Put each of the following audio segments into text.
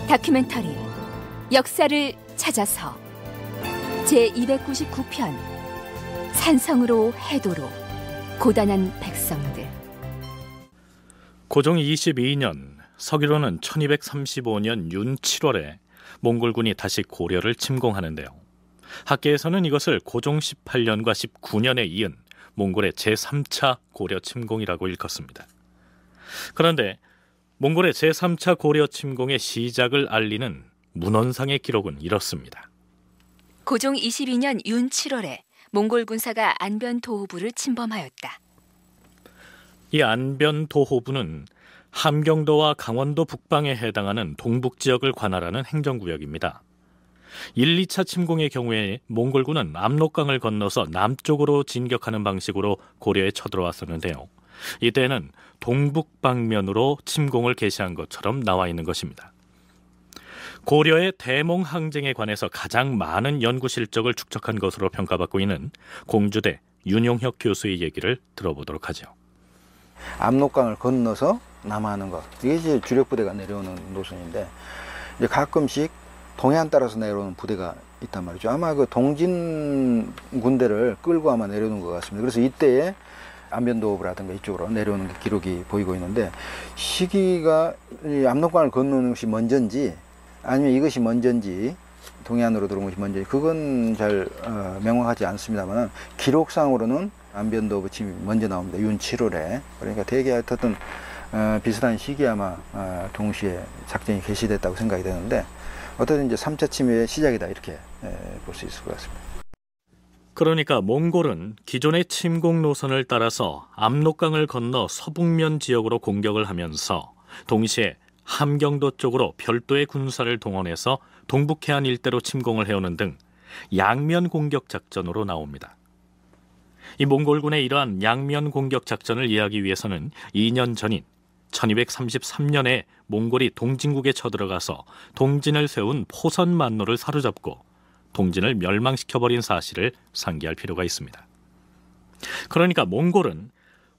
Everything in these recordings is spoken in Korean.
다큐멘터리 역사를 찾아서 제299편 산성으로 해도로 고단한 백성들. 고종 22년 서기로는 1235년 윤 7월에 몽골군이 다시 고려를 침공하는데요. 학계에서는 이것을 고종 18년과 19년에 이은 몽골의 제3차 고려 침공이라고 일컫습니다. 그런데 몽골의 제3차 고려 침공의 시작을 알리는 문헌상의 기록은 이렇습니다. 고종 22년 윤 7월에 몽골 군사가 안변 도호부를 침범하였다. 이 안변 도호부는 함경도와 강원도 북방에 해당하는 동북 지역을 관할하는 행정구역입니다. 1, 2차 침공의 경우에 몽골군은 압록강을 건너서 남쪽으로 진격하는 방식으로 고려에 쳐들어왔었는데요. 이때는 동북 방면으로 침공을 개시한 것처럼 나와 있는 것입니다. 고려의 대몽 항쟁에 관해서 가장 많은 연구 실적을 축적한 것으로 평가받고 있는 공주대 윤용혁 교수의 얘기를 들어보도록 하죠. 압록강을 건너서 남하하는 것, 이게 이제 주력 부대가 내려오는 노선인데, 이제 가끔씩 동해안 따라서 내려오는 부대가 있단 말이죠. 아마 그 동진 군대를 끌고 아마 내려오는 것 같습니다. 그래서 이때에 안변도호부라든가 이쪽으로 내려오는 기록이 보이고 있는데, 시기가 이 압록강을 건너는 것이 먼저인지 아니면 이것이 먼저인지 동해안으로 들어온 것이 먼저인지 그건 잘 명확하지 않습니다만, 기록상으로는 안변도호부 침이 먼저 나옵니다. 윤 7월에. 그러니까 대개 어떤 비슷한 시기에 아마 동시에 작전이 개시됐다고 생각이 되는데, 어쨌든 이제 3차 침입의 시작이다, 이렇게 볼 수 있을 것 같습니다. 그러니까 몽골은 기존의 침공 노선을 따라서 압록강을 건너 서북면 지역으로 공격을 하면서 동시에 함경도 쪽으로 별도의 군사를 동원해서 동북해안 일대로 침공을 해오는 등 양면 공격 작전으로 나옵니다. 이 몽골군의 이러한 양면 공격 작전을 이해하기 위해서는 2년 전인 1233년에 몽골이 동진국에 쳐들어가서 동진을 세운 포선만노를 사로잡고 동진을 멸망시켜버린 사실을 상기할 필요가 있습니다. 그러니까 몽골은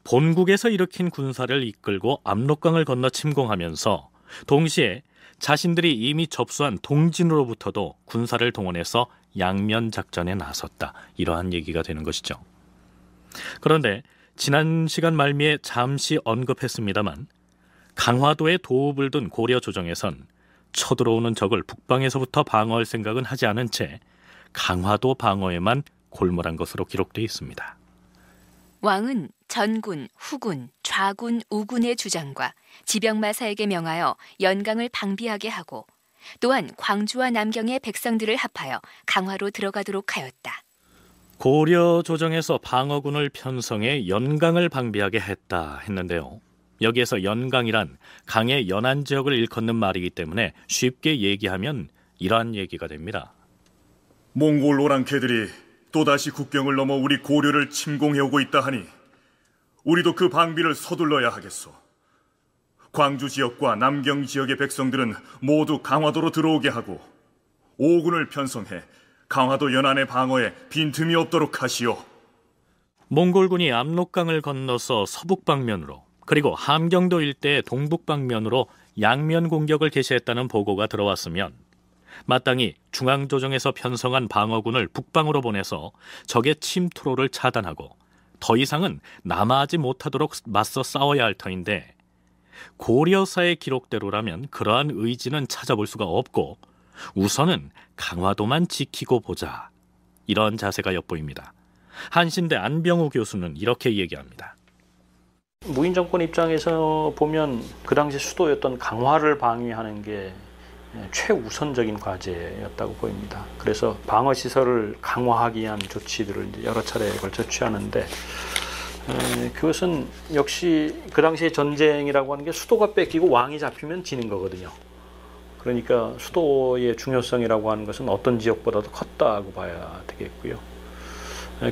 본국에서 일으킨 군사를 이끌고 압록강을 건너 침공하면서 동시에 자신들이 이미 접수한 동진으로부터도 군사를 동원해서 양면 작전에 나섰다, 이러한 얘기가 되는 것이죠. 그런데 지난 시간 말미에 잠시 언급했습니다만, 강화도에 도읍을 둔 고려 조정에선 쳐들어오는 적을 북방에서부터 방어할 생각은 하지 않은 채 강화도 방어에만 골몰한 것으로 기록되어 있습니다. 왕은 전군, 후군, 좌군, 우군의 주장과 지병마사에게 명하여 연강을 방비하게 하고, 또한 광주와 남경의 백성들을 합하여 강화로 들어가도록 하였다. 고려 조정에서 방어군을 편성해 연강을 방비하게 했다 했는데요. 여기에서 연강이란 강의 연안 지역을 일컫는 말이기 때문에 쉽게 얘기하면 이러한 얘기가 됩니다. 몽골 오랑캐들이 또다시 국경을 넘어 우리 고려를 침공해오고 있다 하니 우리도 그 방비를 서둘러야 하겠소. 광주 지역과 남경 지역의 백성들은 모두 강화도로 들어오게 하고, 오군을 편성해 강화도 연안의 방어에 빈틈이 없도록 하시오. 몽골군이 압록강을 건너서 서북 방면으로, 그리고 함경도 일대의 동북 방면으로 양면 공격을 개시했다는 보고가 들어왔으면 마땅히 중앙조정에서 편성한 방어군을 북방으로 보내서 적의 침투로를 차단하고 더 이상은 남하하지 못하도록 맞서 싸워야 할 터인데, 고려사의 기록대로라면 그러한 의지는 찾아볼 수가 없고 우선은 강화도만 지키고 보자, 이런 자세가 엿보입니다. 한신대 안병우 교수는 이렇게 얘기합니다. 무인 정권 입장에서 보면 그 당시 수도였던 강화를 방위하는 게 최우선적인 과제였다고 보입니다. 그래서 방어 시설을 강화하기 위한 조치들을 여러 차례에 걸쳐 취하는데, 그것은 역시 그 당시의 전쟁이라고 하는 게 수도가 뺏기고 왕이 잡히면 지는 거거든요. 그러니까 수도의 중요성이라고 하는 것은 어떤 지역보다도 컸다고 봐야 되겠고요.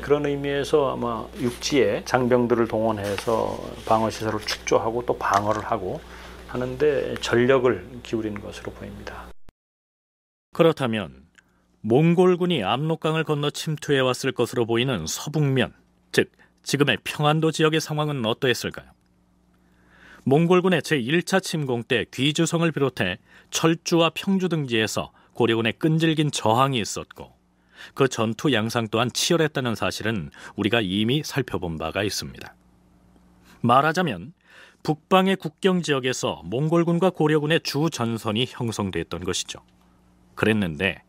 그런 의미에서 아마 육지에 장병들을 동원해서 방어시설을 축조하고 또 방어를 하고 하는데 전력을 기울인 것으로 보입니다. 그렇다면 몽골군이 압록강을 건너 침투해왔을 것으로 보이는 서북면, 즉 지금의 평안도 지역의 상황은 어떠했을까요? 몽골군의 제1차 침공 때 귀주성을 비롯해 철주와 평주 등지에서 고려군의 끈질긴 저항이 있었고 그 전투 양상 또한 치열했다는 사실은 우리가 이미 살펴본 바가 있습니다. 말하자면 북방의 국경 지역에서 몽골군과 고려군의 주 전선이 형성됐던 것이죠. 그랬는데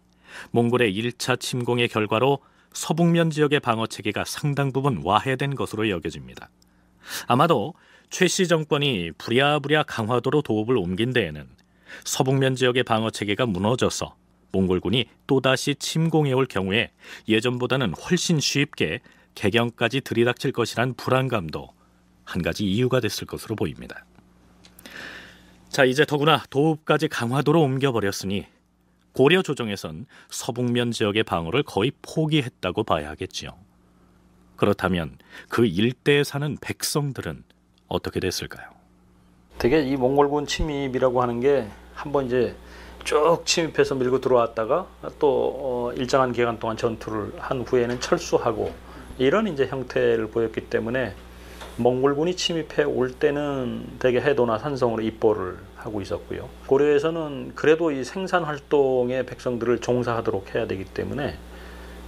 몽골의 1차 침공의 결과로 서북면 지역의 방어체계가 상당 부분 와해된 것으로 여겨집니다. 아마도 최씨 정권이 부랴부랴 강화도로 도읍을 옮긴 데에는 서북면 지역의 방어체계가 무너져서 몽골군이 또다시 침공해올 경우에 예전보다는 훨씬 쉽게 개경까지 들이닥칠 것이란 불안감도 한 가지 이유가 됐을 것으로 보입니다. 자, 이제 더구나 도읍까지 강화도로 옮겨버렸으니 고려 조정에선 서북면 지역의 방어를 거의 포기했다고 봐야 하겠지요. 그렇다면 그 일대에 사는 백성들은 어떻게 됐을까요? 되게 이 몽골군 침입이라고 하는 게 한번 이제 쭉 침입해서 밀고 들어왔다가 또 일정한 기간 동안 전투를 한 후에는 철수하고 이런 이제 형태를 보였기 때문에 몽골군이 침입해 올 때는 대개 해도나 산성으로 입보를 하고 있었고요. 고려에서는 그래도 이 생산 활동에 백성들을 종사하도록 해야 되기 때문에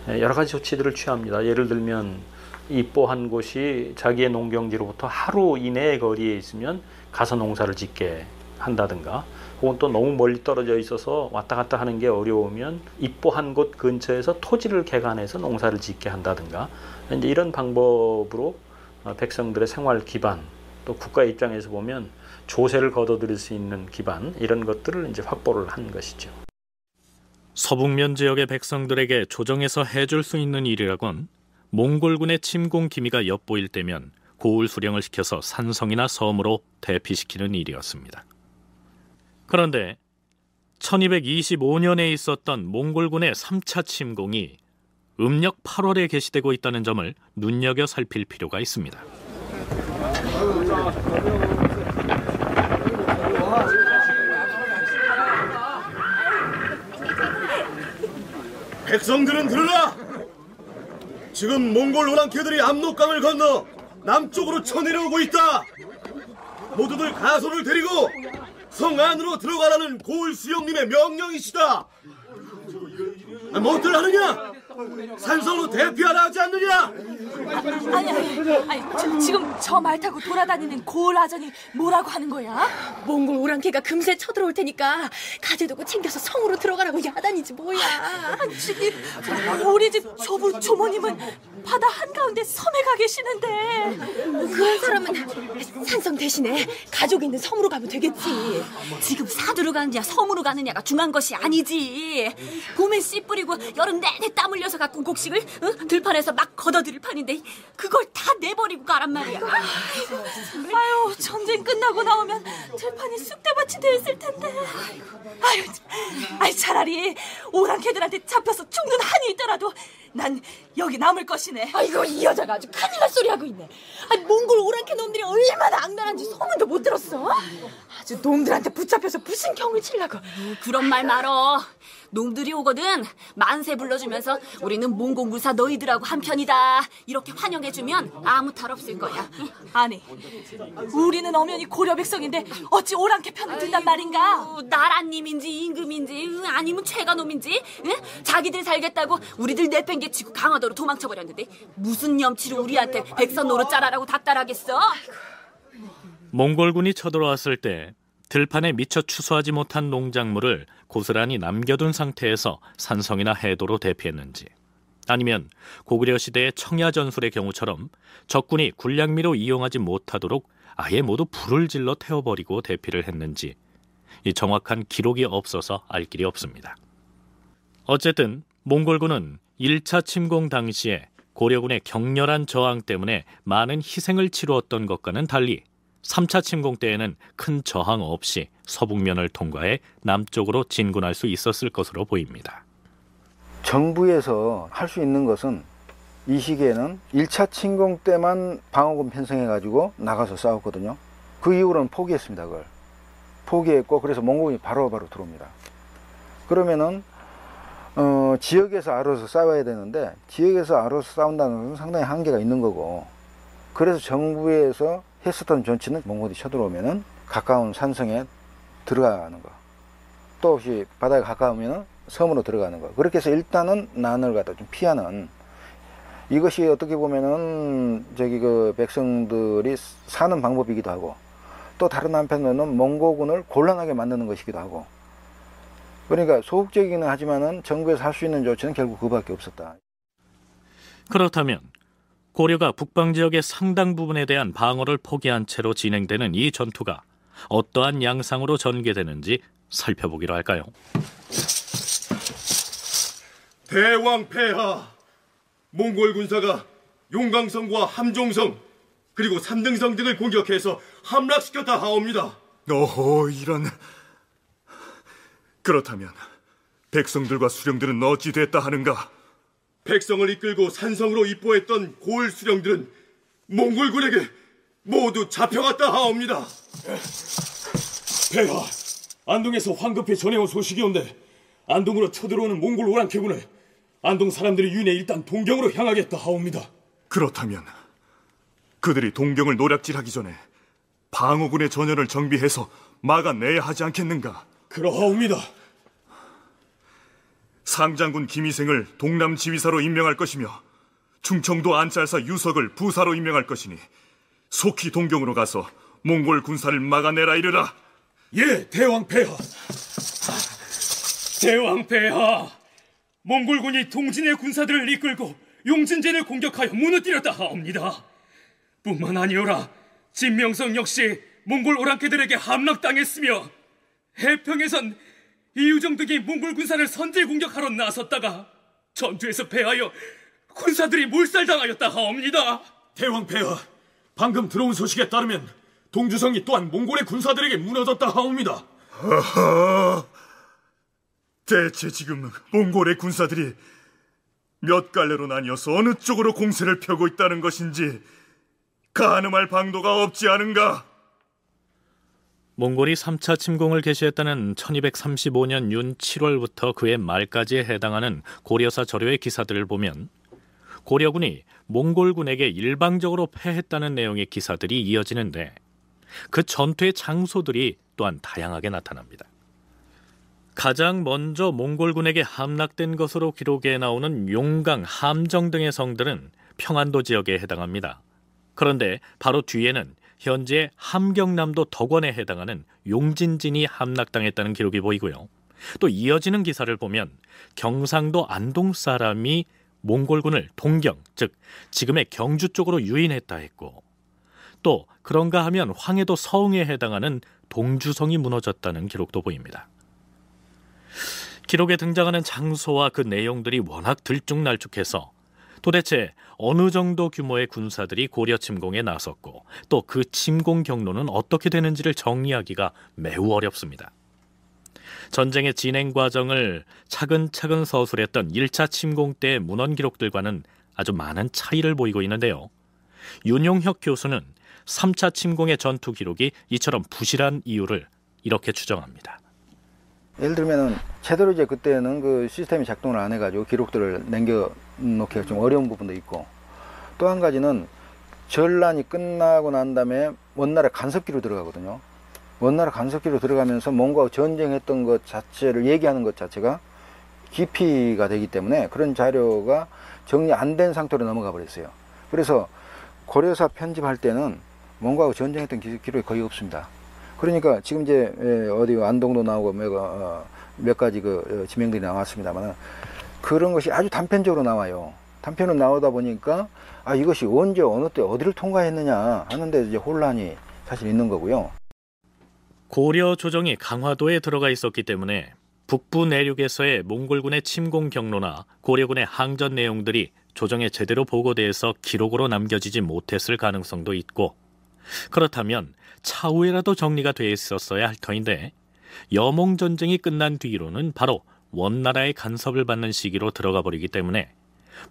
여러 가지 조치들을 취합니다. 예를 들면 입보한 곳이 자기의 농경지로부터 하루 이내의 거리에 있으면 가서 농사를 짓게 한다든가, 혹은 또 너무 멀리 떨어져 있어서 왔다 갔다 하는 게 어려우면 입보한 곳 근처에서 토지를 개간해서 농사를 짓게 한다든가, 이제 이런 방법으로 백성들의 생활 기반, 또 국가 입장에서 보면 조세를 걷어들일 수 있는 기반, 이런 것들을 이제 확보를 한 것이죠. 서북면 지역의 백성들에게 조정에서 해줄 수 있는 일이라곤 몽골군의 침공 기미가 엿보일 때면 고을 수령을 시켜서 산성이나 섬으로 대피시키는 일이었습니다. 그런데 1225년에 있었던 몽골군의 3차 침공이 음력 8월에 개시되고 있다는 점을 눈여겨 살필 필요가 있습니다. 백성들은 들으라! 지금 몽골 오랑캐들이 압록강을 건너 남쪽으로 쳐내려오고 있다. 모두들 가소를 데리고 성 안으로 들어가라는 고을 수령님의 명령이시다. 뭐들 하느냐? 산성으로 대피하라 하지 않느냐? 아니, 지금 저 말 타고 돌아다니는 고을 아전이 뭐라고 하는 거야? 몽골 오랑캐가 금세 쳐들어올 테니까 가재도구 챙겨서 성으로 들어가라고 야단이지 뭐야. 우리 집 조부 조모님은 바다 한가운데 섬에 가 계시는데 그런 사람은 산성 대신에 가족이 있는 섬으로 가면 되겠지. 지금 사두로 가느냐 섬으로 가느냐가 중요한 것이 아니지. 봄에 씨 뿌리고 여름 내내 땀 흘려서 갖고 온 곡식을 들판에서 막 걷어들일 판인데 그걸 다 내버리고 가란 말이야. 아유, 전쟁 끝나고 나오면 들판이 쑥대밭이 돼 있을 텐데. 아유, 차라리 오랑캐들한테 잡혀서 죽는 한이 있더라도 난 여기 남을 것이네. 아이고, 이 여자가 아주 큰일 날 소리 하고 있네. 아니, 몽골 오랑캐 놈들이 얼마나 악랄한지 소문도 못 들었어? 아주 놈들한테 붙잡혀서 무슨 경을 치려고. 그런 말 말어. 놈들이 오거든 만세 불러주면서 우리는 몽공구사 너희들하고 한편이다 이렇게 환영해주면 아무 탈 없을 거야. 아니, 우리는 엄연히 고려 백성인데 어찌 오랑캐 편을 든단 말인가? 나라님인지 임금인지 아니면 최가놈인지 자기들 살겠다고 우리들 내팽개치고 강화도로 도망쳐버렸는데 무슨 염치로 우리한테 백선 노릇 짜라라고 닥달하겠어? 몽골군이 쳐들어왔을 때 들판에 미처 추수하지 못한 농작물을 고스란히 남겨둔 상태에서 산성이나 해도로 대피했는지, 아니면 고구려 시대의 청야전술의 경우처럼 적군이 군량미로 이용하지 못하도록 아예 모두 불을 질러 태워버리고 대피를 했는지 이 정확한 기록이 없어서 알 길이 없습니다. 어쨌든 몽골군은 1차 침공 당시에 고려군의 격렬한 저항 때문에 많은 희생을 치루었던 것과는 달리 3차 침공 때에는 큰 저항 없이 서북면을 통과해 남쪽으로 진군할 수 있었을 것으로 보입니다. 정부에서 할 수 있는 것은 이 시기에는 1차 침공 때만 방어군 편성해가지고 나가서 싸웠거든요. 그 이후로는 포기했습니다. 그걸 포기했고, 그래서 몽골군이 바로바로 들어옵니다. 그러면은 지역에서 알아서 싸워야 되는데 지역에서 알아서 싸운다는 것은 상당히 한계가 있는 거고, 그래서 정부에서 했었던 전치는 몽골이 쳐들어오면은 가까운 산성에 들어가는 거, 또 혹시 바다에 가까우면은 섬으로 들어가는 거. 그렇게 해서 일단은 난을 갖다 좀 피하는, 이것이 어떻게 보면은 그 백성들이 사는 방법이기도 하고, 또 다른 한편으로는 몽고군을 곤란하게 만드는 것이기도 하고. 그러니까 소극적이기는 하지만은 정부에서 할 수 있는 조치는 결국 그밖에 없었다. 그렇다면 고려가 북방 지역의 상당 부분에 대한 방어를 포기한 채로 진행되는 이 전투가 어떠한 양상으로 전개되는지 살펴보기로 할까요? 대왕 폐하, 몽골 군사가 용강성과 함종성 그리고 삼등성 등을 공격해서 함락시켰다 하옵니다. 이런... 그렇다면 백성들과 수령들은 어찌 됐다 하는가? 백성을 이끌고 산성으로 입보했던 고을 수령들은 몽골군에게 모두 잡혀갔다 하옵니다. 폐하, 안동에서 황급히 전해온 소식이온데 안동으로 쳐들어오는 몽골 오랑캐군을 안동 사람들이 윤회 일단 동경으로 향하겠다 하옵니다. 그렇다면 그들이 동경을 노략질하기 전에 방어군의 전열을 정비해서 막아내야 하지 않겠는가? 그러하옵니다. 상장군 김희생을 동남 지휘사로 임명할 것이며 충청도 안짤사 유석을 부사로 임명할 것이니 속히 동경으로 가서 몽골 군사를 막아내라 이르라. 예, 대왕폐하. 대왕폐하, 몽골군이 동진의 군사들을 이끌고 용진제를 공격하여 무너뜨렸다 하옵니다. 뿐만 아니오라 진명성 역시 몽골 오랑캐들에게 함락당했으며 해평에선 이유정 등이 몽골 군사를 선제 공격하러 나섰다가 전투에서 패하여 군사들이 몰살당하였다 하옵니다. 대왕폐하, 방금 들어온 소식에 따르면 동주성이 또한 몽골의 군사들에게 무너졌다 하옵니다. 대체 지금 몽골의 군사들이 몇 갈래로 나뉘어서 어느 쪽으로 공세를 펴고 있다는 것인지 가늠할 방도가 없지 않은가? 몽골이 3차 침공을 개시했다는 1235년 윤 7월부터 그해 말까지에 해당하는 고려사 자료의 기사들을 보면 고려군이 몽골군에게 일방적으로 패했다는 내용의 기사들이 이어지는데 그 전투의 장소들이 또한 다양하게 나타납니다. 가장 먼저 몽골군에게 함락된 것으로 기록에 나오는 용강, 함정 등의 성들은 평안도 지역에 해당합니다. 그런데 바로 뒤에는 현재 함경남도 덕원에 해당하는 용진진이 함락당했다는 기록이 보이고요. 또 이어지는 기사를 보면 경상도 안동 사람이 몽골군을 동경, 즉 지금의 경주 쪽으로 유인했다 했고, 또 그런가 하면 황해도 서흥에 해당하는 동주성이 무너졌다는 기록도 보입니다. 기록에 등장하는 장소와 그 내용들이 워낙 들쭉날쭉해서 도대체 어느 정도 규모의 군사들이 고려 침공에 나섰고 또 그 침공 경로는 어떻게 되는지를 정리하기가 매우 어렵습니다. 전쟁의 진행 과정을 차근차근 서술했던 1차 침공 때의 문헌 기록들과는 아주 많은 차이를 보이고 있는데요. 윤용혁 교수는 3차 침공의 전투 기록이 이처럼 부실한 이유를 이렇게 추정합니다. 예를 들면은 제대로 이제 그때는 그 시스템이 작동을 안 해가지고 기록들을 남겨놓기가 좀 어려운 부분도 있고, 또 한 가지는 전란이 끝나고 난 다음에 원나라 간섭기로 들어가거든요. 원나라 간섭기로 들어가면서 몽고하고 전쟁했던 것 자체를 얘기하는 것 자체가 기피가 되기 때문에 그런 자료가 정리 안 된 상태로 넘어가 버렸어요. 그래서 고려사 편집할 때는 몽고하고 전쟁했던 기록이 거의 없습니다. 그러니까 지금 이제 어디 안동도 나오고 몇 가지 그 지명들이 나왔습니다만 그런 것이 아주 단편적으로 나와요. 단편으로 나오다 보니까 이것이 언제 어느 때 어디를 통과했느냐 하는데 이제 혼란이 사실 있는 거고요. 고려 조정이 강화도에 들어가 있었기 때문에 북부 내륙에서의 몽골군의 침공 경로나 고려군의 항전 내용들이 조정에 제대로 보고돼서 기록으로 남겨지지 못했을 가능성도 있고, 그렇다면 차후에라도 정리가 돼 있었어야 할 터인데 여몽전쟁이 끝난 뒤로는 바로 원나라의 간섭을 받는 시기로 들어가 버리기 때문에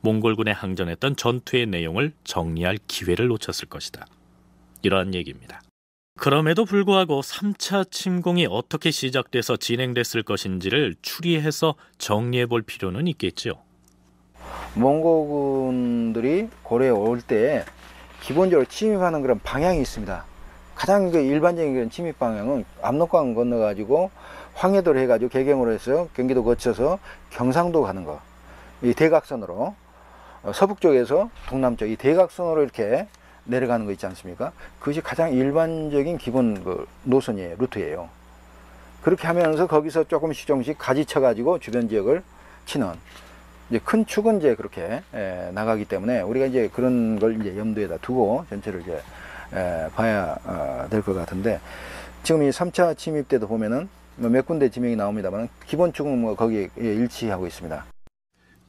몽골군에 항전했던 전투의 내용을 정리할 기회를 놓쳤을 것이다. 이러한 얘기입니다. 그럼에도 불구하고 3차 침공이 어떻게 시작돼서 진행됐을 것인지를 추리해서 정리해 볼 필요는 있겠죠. 몽고군들이 고려에 올 때 기본적으로 침입하는 그런 방향이 있습니다. 가장 그 일반적인 그런 침입 방향은 압록강 건너가지고 황해도로 해가지고 개경으로 해서 경기도 거쳐서 경상도 가는 거. 이 대각선으로 서북 쪽에서 동남쪽 이 대각선으로 이렇게 내려가는 거 있지 않습니까? 그것이 가장 일반적인 기본 그 노선이에요, 루트예요. 그렇게 하면서 거기서 조금씩 가지쳐 가지고 주변 지역을 치는 이제 큰 축은 이제 그렇게 나가기 때문에 우리가 이제 그런 걸 이제 염두에다 두고 전체를 이제 봐야 될 것 같은데, 지금 이 3차 침입 때도 보면은 몇 군데 지명이 나옵니다만 기본 축은 뭐 거기에 일치하고 있습니다.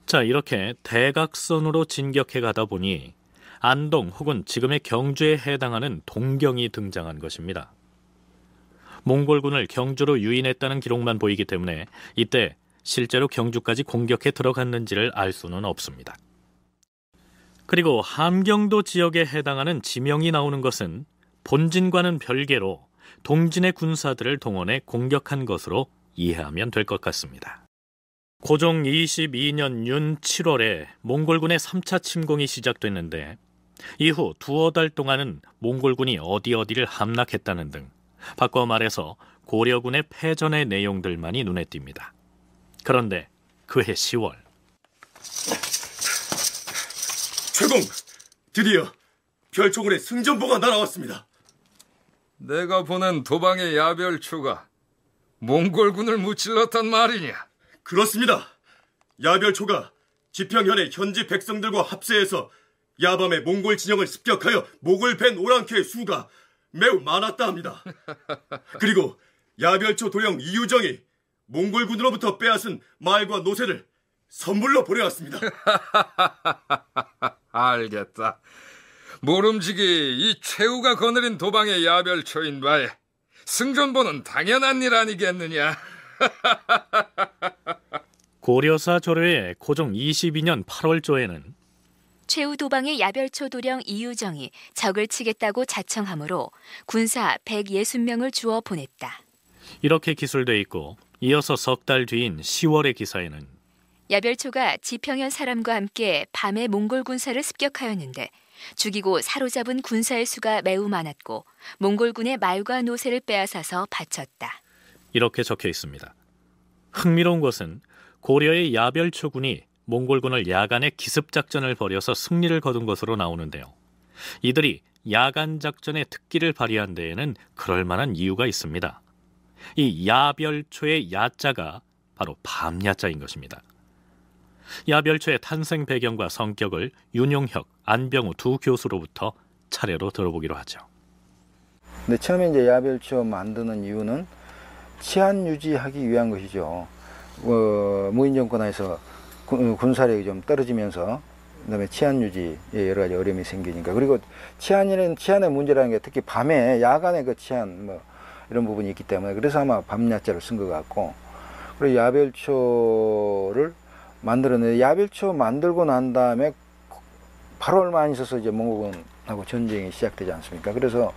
자, 이렇게 대각선으로 진격해 가다 보니 안동 혹은 지금의 경주에 해당하는 동경이 등장한 것입니다. 몽골군을 경주로 유인했다는 기록만 보이기 때문에 이때 실제로 경주까지 공격해 들어갔는지를 알 수는 없습니다. 그리고 함경도 지역에 해당하는 지명이 나오는 것은 본진과는 별개로 동진의 군사들을 동원해 공격한 것으로 이해하면 될 것 같습니다. 고종 22년 윤 7월에 몽골군의 3차 침공이 시작됐는데 이후 두어 달 동안은 몽골군이 어디를 함락했다는 등 바꿔 말해서 고려군의 패전의 내용들만이 눈에 띕니다. 그런데 그해 10월 최공! 드디어 별초군의 승전보가 날아왔습니다. 내가 보낸 도방의 야별초가 몽골군을 무찔렀단 말이냐? 그렇습니다. 야별초가 지평현의 현지 백성들과 합세해서 야밤에 몽골 진영을 습격하여 목을 벤 오랑캐의 수가 매우 많았다 합니다. 그리고 야별초 도령 이유정이 몽골군으로부터 빼앗은 말과 노새를 선물로 보내왔습니다. 알겠다. 모름지기 이 최후가 거느린 도방의 야별초인 바에 승전보는 당연한 일 아니겠느냐. 고려사 조례의 고종 22년 8월 조에는 최후 도방의 야별초 도령 이유정이 적을 치겠다고 자청하므로 군사 160명을 주어 보냈다. 이렇게 기술돼 있고, 이어서 석 달 뒤인 10월의 기사에는 야별초가 지평현 사람과 함께 밤에 몽골 군사를 습격하였는데 죽이고 사로잡은 군사의 수가 매우 많았고 몽골군의 말과 노새를 빼앗아서 바쳤다. 이렇게 적혀 있습니다. 흥미로운 것은 고려의 야별초군이 몽골군을 야간에 기습작전을 벌여서 승리를 거둔 것으로 나오는데요. 이들이 야간 작전의 특기를 발휘한 데에는 그럴 만한 이유가 있습니다. 이 야별초의 야자가 바로 밤야자인 것입니다. 야별초의 탄생 배경과 성격을 윤용혁, 안병우 두 교수로부터 차례로 들어보기로 하죠. 근데 처음에 이제 야별초 만드는 이유는 치안 유지하기 위한 것이죠. 무인 정권에서 군사력이 좀 떨어지면서 그다음에 치안 유지에 여러 가지 어려움이 생기니까, 그리고 치안의 문제라는 게 특히 밤에 야간에 그 치안 이런 부분이 있기 때문에 그래서 아마 밤야자를 쓴 것 같고, 그리고 야별초를 만들었는데 야별초 만들고 난 다음에 바로 얼마 안 있어서 이제 몽골군하고 전쟁이 시작되지 않습니까? 그래서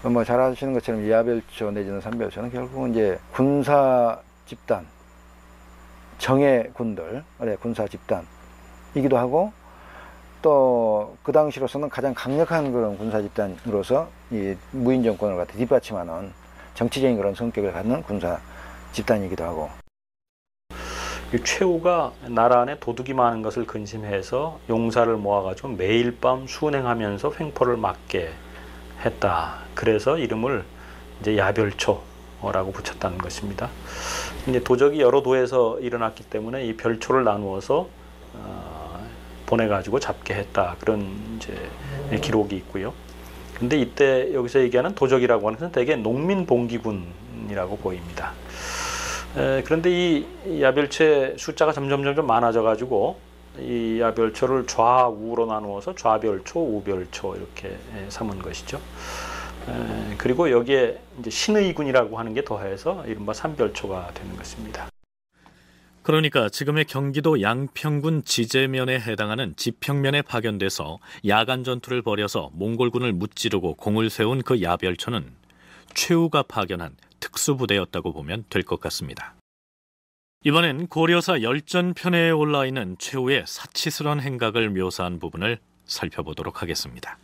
뭐 잘 아시는 것처럼 야별초 내지는 삼별초는 결국은 이제 군사 집단, 정예 군들, 군사 집단이기도 하고, 또 그 당시로서는 가장 강력한 그런 군사 집단으로서 이 무인 정권을 갖다 뒷받침하는 정치적인 그런 성격을 갖는 군사 집단이기도 하고. 이 최후가 나라 안에 도둑이 많은 것을 근심해서 용사를 모아가지고 매일 밤 순행하면서 횡포를 막게 했다. 그래서 이름을 이제 야별초라고 붙였다는 것입니다. 이제 도적이 여러 도에서 일어났기 때문에 이 별초를 나누어서 보내가지고 잡게 했다. 그런 이제 기록이 있고요. 근데 이때 여기서 얘기하는 도적이라고 하는 것은 대개 농민봉기군이라고 보입니다. 그런데 이 야별초의 숫자가 점점 많아져가지고 이 야별초를 좌우로 나누어서 좌별초, 우별초 이렇게 삼은 것이죠. 그리고 여기에 이제 신의군이라고 하는 게 더해서 이른바 삼별초가 되는 것입니다. 그러니까 지금의 경기도 양평군 지제면에 해당하는 지평면에 파견돼서 야간 전투를 벌여서 몽골군을 무찌르고 공을 세운 그 야별초는 최후가 파견한 특수부대였다고 보면 될 것 같습니다. 이번엔 고려사 열전편에 올라 있는 최후의 사치스러운 행각을 묘사한 부분을 살펴보도록 하겠습니다.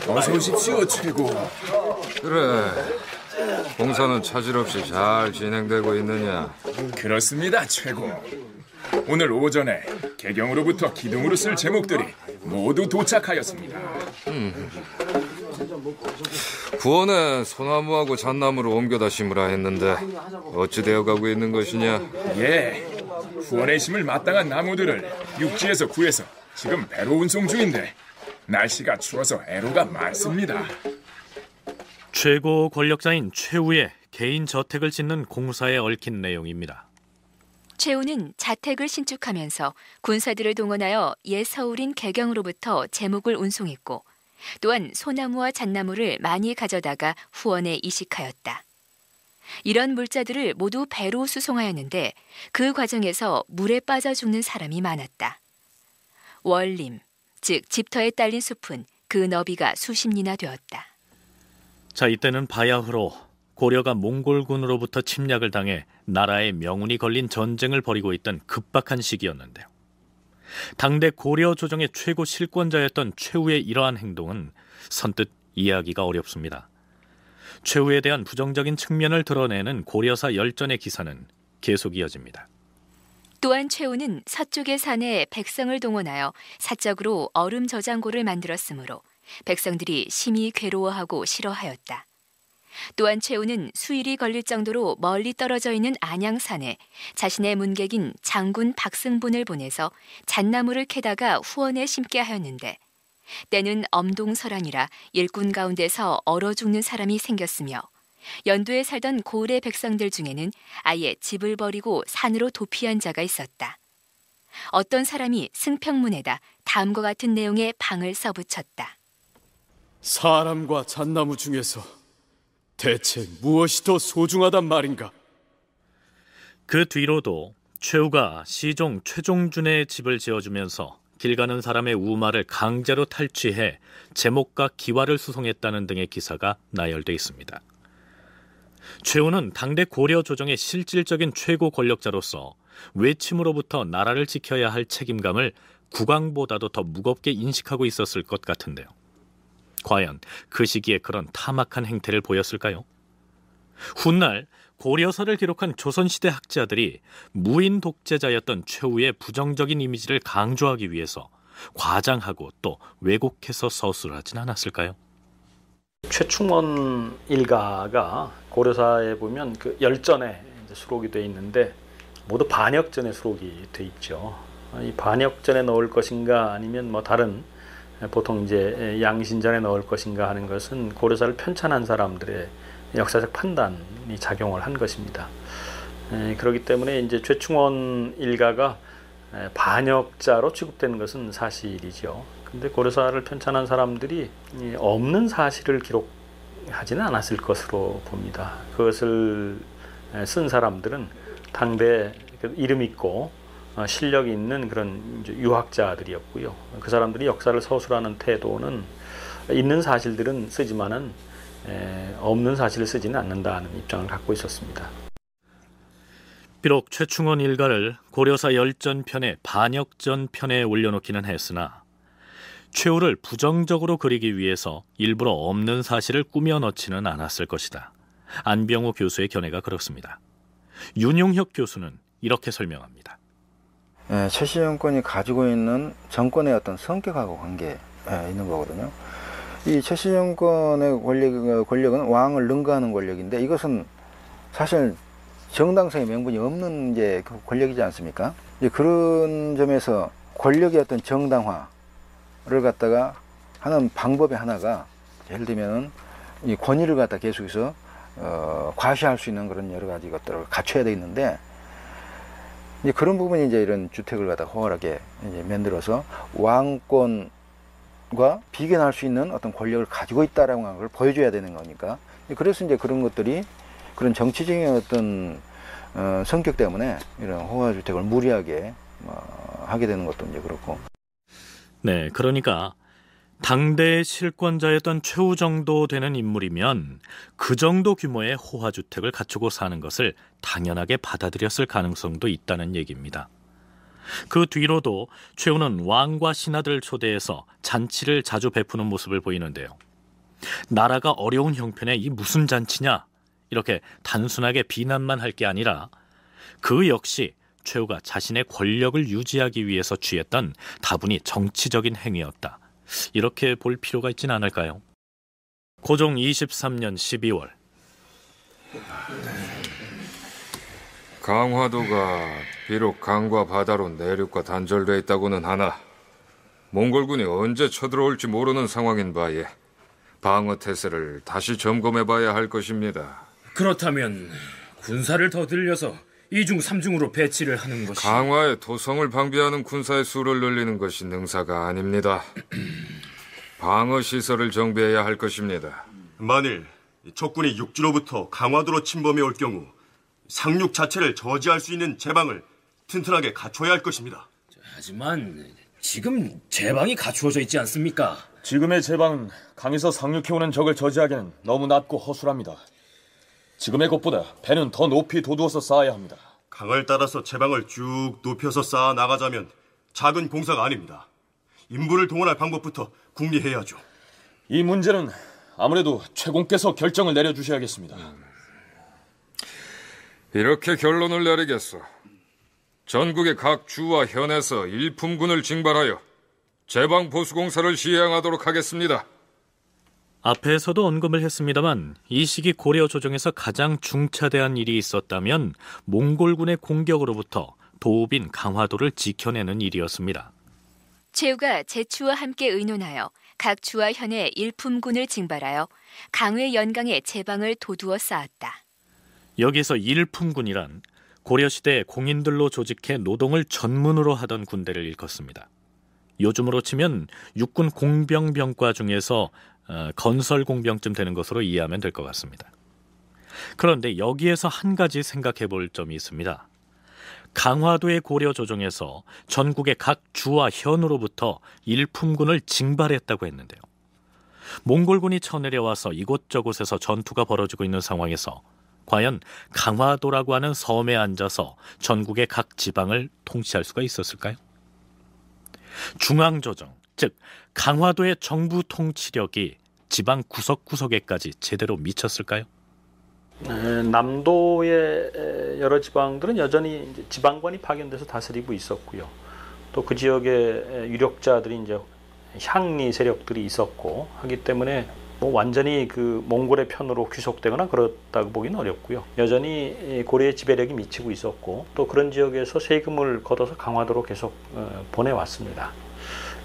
어서 오십시오, 최고. 그래, 공사는 차질 없이 잘 진행되고 있느냐? 그렇습니다, 최고. 오늘 오전에 개경으로부터 기둥으로 쓸 제목들이 모두 도착하였습니다. 구원에 소나무하고 잣나무를 옮겨다 심으라 했는데 어찌 되어가고 있는 것이냐? 예, 후원의 심을 마땅한 나무들을 육지에서 구해서 지금 배로 운송 중인데 날씨가 추워서 애로가 많습니다. 최고 권력자인 최우의 개인 저택을 짓는 공사에 얽힌 내용입니다. 최우는 자택을 신축하면서 군사들을 동원하여 옛 서울인 개경으로부터 제목을 운송했고 또한 소나무와 잣나무를 많이 가져다가 후원에 이식하였다. 이런 물자들을 모두 배로 수송하였는데 그 과정에서 물에 빠져 죽는 사람이 많았다. 월림, 즉 집터에 딸린 숲은 그 너비가 수십 리나 되었다. 자, 이때는 바야흐로 고려가 몽골군으로부터 침략을 당해 나라의 명운이 걸린 전쟁을 벌이고 있던 급박한 시기였는데요. 당대 고려 조정의 최고 실권자였던 최우의 이러한 행동은 선뜻 이해하기가 어렵습니다. 최우에 대한 부정적인 측면을 드러내는 고려사 열전의 기사는 계속 이어집니다. 또한 최우는 서쪽의 산에 백성을 동원하여 사적으로 얼음 저장고를 만들었으므로 백성들이 심히 괴로워하고 싫어하였다. 또한 최우는 수일이 걸릴 정도로 멀리 떨어져 있는 안양산에 자신의 문객인 장군 박승분을 보내서 잣나무를 캐다가 후원에 심게 하였는데 때는 엄동설한이라 일꾼 가운데서 얼어 죽는 사람이 생겼으며 연도에 살던 고을의 백성들 중에는 아예 집을 버리고 산으로 도피한 자가 있었다. 어떤 사람이 승평문에다 다음과 같은 내용의 방을 써붙였다. 사람과 잣나무 중에서 대체 무엇이 더 소중하단 말인가? 그 뒤로도 최우가 시종 최종준의 집을 지어주면서 길 가는 사람의 우마를 강제로 탈취해 제목과 기와를 수송했다는 등의 기사가 나열돼 있습니다. 최우는 당대 고려 조정의 실질적인 최고 권력자로서 외침으로부터 나라를 지켜야 할 책임감을 국왕보다도 더 무겁게 인식하고 있었을 것 같은데요. 과연 그 시기에 그런 타막한 행태를 보였을까요? 훗날 고려사를 기록한 조선시대 학자들이 무인 독재자였던 최우의 부정적인 이미지를 강조하기 위해서 과장하고 또 왜곡해서 서술하진 않았을까요? 최충원 일가가 고려사에 보면 그 열전에 수록이 돼 있는데 모두 반역전에 수록이 돼 있죠. 이 반역전에 넣을 것인가 아니면 뭐 다른 보통 이제 양신전에 넣을 것인가 하는 것은 고려사를 편찬한 사람들의 역사적 판단이 작용을 한 것입니다. 그렇기 때문에 이제 최충원 일가가 반역자로 취급되는 것은 사실이죠. 근데 고려사를 편찬한 사람들이 없는 사실을 기록하지는 않았을 것으로 봅니다. 그것을 쓴 사람들은 당대 이름 있고 실력 있는 그런 유학자들이었고요. 그 사람들이 역사를 서술하는 태도는 있는 사실들은 쓰지만은 없는 사실을 쓰지는 않는다는 입장을 갖고 있었습니다. 비록 최충원 일가를 고려사 열전편의 반역전편에 올려놓기는 했으나 최우를 부정적으로 그리기 위해서 일부러 없는 사실을 꾸며 넣지는 않았을 것이다. 안병호 교수의 견해가 그렇습니다. 윤용혁 교수는 이렇게 설명합니다. 최씨 정권이 가지고 있는 정권의 어떤 성격하고 관계에 있는 거거든요. 이 최씨 정권의 권력은 왕을 능가하는 권력인데 이것은 사실 정당성의 명분이 없는 이제 권력이지 않습니까? 이제 그런 점에서 권력의 어떤 정당화를 갖다가 하는 방법의 하나가 예를 들면 이 권위를 갖다 계속해서 과시할 수 있는 그런 여러 가지 것들을 갖춰야 돼 있는데 이제 그런 부분이 이제 이런 주택을 갖다 호활하게 이제 만들어서 왕권과 비견할 수 있는 어떤 권력을 가지고 있다라는 걸 보여줘야 되는 거니까 그래서 이제 그런 것들이 그런 정치적인 어떤 성격 때문에 이런 호화 주택을 무리하게 하게 되는 것도 이제 그렇고. 네, 그러니까 당대의 실권자였던 최우 정도 되는 인물이면 그 정도 규모의 호화주택을 갖추고 사는 것을 당연하게 받아들였을 가능성도 있다는 얘기입니다. 그 뒤로도 최후는 왕과 신하들을 초대해서 잔치를 자주 베푸는 모습을 보이는데요. 나라가 어려운 형편에 이 무슨 잔치냐, 이렇게 단순하게 비난만 할 게 아니라 그 역시 최후가 자신의 권력을 유지하기 위해서 취했던 다분히 정치적인 행위였다, 이렇게 볼 필요가 있진 않을까요? 고종 23년 12월, 강화도가 비록 강과 바다로 내륙과 단절돼 있다고는 하나 몽골군이 언제 쳐들어올지 모르는 상황인 바에 방어 태세를 다시 점검해봐야 할 것입니다. 그렇다면 군사를 더 들여서 2중 3중으로 배치를 하는 것이... 강화에 도성을 방비하는 군사의 수를 늘리는 것이 능사가 아닙니다. 방어 시설을 정비해야 할 것입니다. 만일 적군이 육지로부터 강화도로 침범해 올 경우 상륙 자체를 저지할 수 있는 제방을 튼튼하게 갖춰야 할 것입니다. 하지만 지금 제방이 갖추어져 있지 않습니까? 지금의 제방은 강에서 상륙해오는 적을 저지하기는 너무 낮고 허술합니다. 지금의 것보다 배는 더 높이 돋우어서 쌓아야 합니다. 강을 따라서 제방을 쭉 높여서 쌓아 나가자면 작은 공사가 아닙니다. 인부를 동원할 방법부터 궁리해야죠. 이 문제는 아무래도 최공께서 결정을 내려주셔야겠습니다. 이렇게 결론을 내리겠소. 전국의 각 주와 현에서 일품군을 징발하여 제방 보수공사를 시행하도록 하겠습니다. 앞에서도 언급을 했습니다만 이 시기 고려 조정에서 가장 중차대한 일이 있었다면 몽골군의 공격으로부터 도읍인 강화도를 지켜내는 일이었습니다. 최후가 제추와 함께 의논하여 각 주와 현의 일품군을 징발하여 강회 연강에 제방을 도두어 쌓았다. 여기서 일품군이란 고려시대 공인들로 조직해 노동을 전문으로 하던 군대를 일컫습니다. 요즘으로 치면 육군 공병병과 중에서 건설공병쯤 되는 것으로 이해하면 될 것 같습니다. 그런데 여기에서 한 가지 생각해 볼 점이 있습니다. 강화도의 고려 조정에서 전국의 각 주와 현으로부터 일품군을 징발했다고 했는데요. 몽골군이 쳐내려와서 이곳저곳에서 전투가 벌어지고 있는 상황에서 과연 강화도라고 하는 섬에 앉아서 전국의 각 지방을 통치할 수가 있었을까요? 중앙조정, 즉 강화도의 정부 통치력이 지방 구석구석에까지 제대로 미쳤을까요? 남도의 여러 지방들은 여전히 이제 지방관이 파견돼서 다스리고 있었고요. 또 그 지역의 유력자들이 이제 향리 세력들이 있었고 하기 때문에 뭐 완전히 그 몽골의 편으로 귀속되거나 그렇다고 보기는 어렵고요. 여전히 고려의 지배력이 미치고 있었고 또 그런 지역에서 세금을 걷어서 강화도로 계속 보내왔습니다.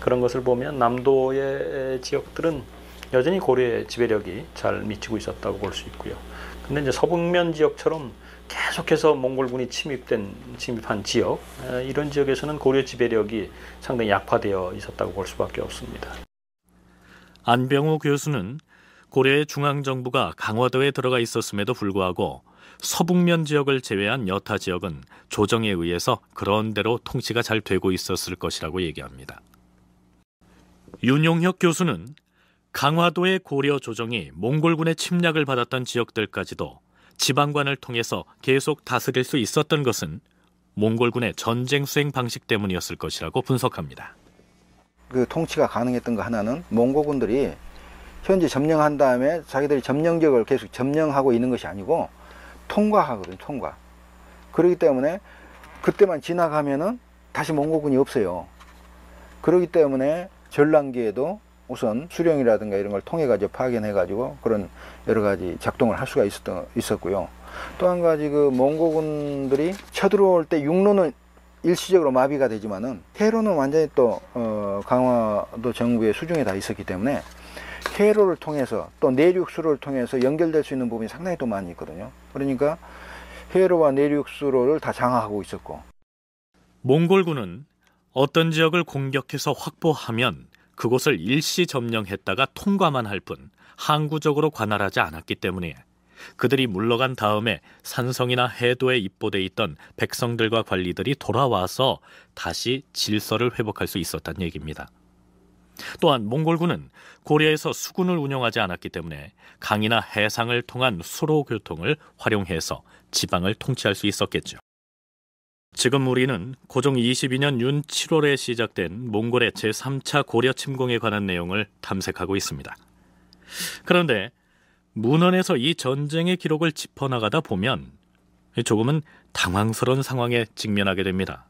그런 것을 보면 남도의 지역들은 여전히 고려의 지배력이 잘 미치고 있었다고 볼 수 있고요. 근데 이제 서북면 지역처럼 계속해서 몽골군이 침입한 지역, 이런 지역에서는 고려 지배력이 상당히 약화되어 있었다고 볼 수밖에 없습니다. 안병호 교수는 고려의 중앙정부가 강화도에 들어가 있었음에도 불구하고 서북면 지역을 제외한 여타 지역은 조정에 의해서 그런대로 통치가 잘 되고 있었을 것이라고 얘기합니다. 윤용혁 교수는 강화도의 고려 조정이 몽골군의 침략을 받았던 지역들까지도 지방관을 통해서 계속 다스릴 수 있었던 것은 몽골군의 전쟁 수행 방식 때문이었을 것이라고 분석합니다. 그 통치가 가능했던 거 하나는 몽골군들이 현지 점령한 다음에 자기들이 점령 지역을 계속 점령하고 있는 것이 아니고 통과하거든요. 통과. 그렇기 때문에 그때만 지나가면은 다시 몽골군이 없어요. 그렇기 때문에 전란기에도 우선 수령이라든가 이런 걸 통해 가지고 파견해 가지고 그런 여러 가지 작동을 할 수가 있었고요. 또 한 가지 그 몽골군들이 쳐들어올 때 육로는 일시적으로 마비가 되지만은 해로는 완전히 또 강화도 정부의 수중에 다 있었기 때문에 해로를 통해서 또 내륙수로를 통해서 연결될 수 있는 부분이 상당히 또 많이 있거든요. 그러니까 해로와 내륙수로를 다 장악하고 있었고, 몽골군은 어떤 지역을 공격해서 확보하면 그곳을 일시 점령했다가 통과만 할 뿐 항구적으로 관할하지 않았기 때문에 그들이 물러간 다음에 산성이나 해도에 입보돼 있던 백성들과 관리들이 돌아와서 다시 질서를 회복할 수 있었다는 얘기입니다. 또한 몽골군은 고려에서 수군을 운영하지 않았기 때문에 강이나 해상을 통한 수로 교통을 활용해서 지방을 통치할 수 있었겠죠. 지금 우리는 고종 22년 윤 7월에 시작된 몽골의 제3차 고려 침공에 관한 내용을 탐색하고 있습니다. 그런데 문헌에서 이 전쟁의 기록을 짚어나가다 보면 조금은 당황스러운 상황에 직면하게 됩니다.